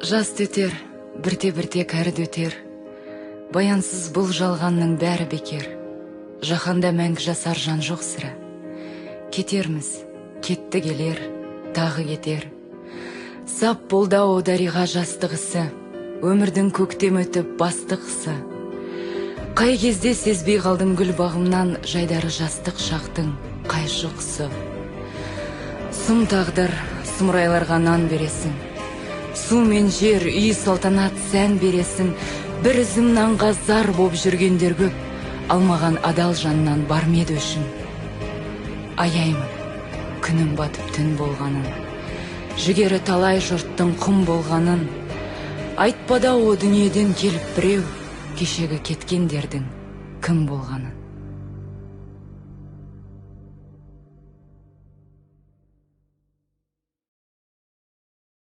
Жас өтер, бірте-бірте кәрі өтер. Баянсыз бұл жалғанның бәрі бекер. Жаһанда мәңгі жасар жан жоқ сірә. Кетерміз, кетті келер, тағы кетер. Сап болды ау дариға жастығысы, өмірдің көктем өтіп бастықысы. Қай кезде сезбей қалдым гүл бағымнан, жайдары жастық шақтың қай жұқсы. Сұм тағдыр, сұмырайларға нан бересің. Су мен жер, үй салтанат сән бересің. Бір ізім нанға зар боп жүргендер көп, алмаған адал жаннан бармеді өшін. Аяймын, күнім батып түн болғанын, жігері талай жұрттың құм болғанын. Айтпада о дүниеден келіп біреу, кешегі кеткендердің кім болғанын.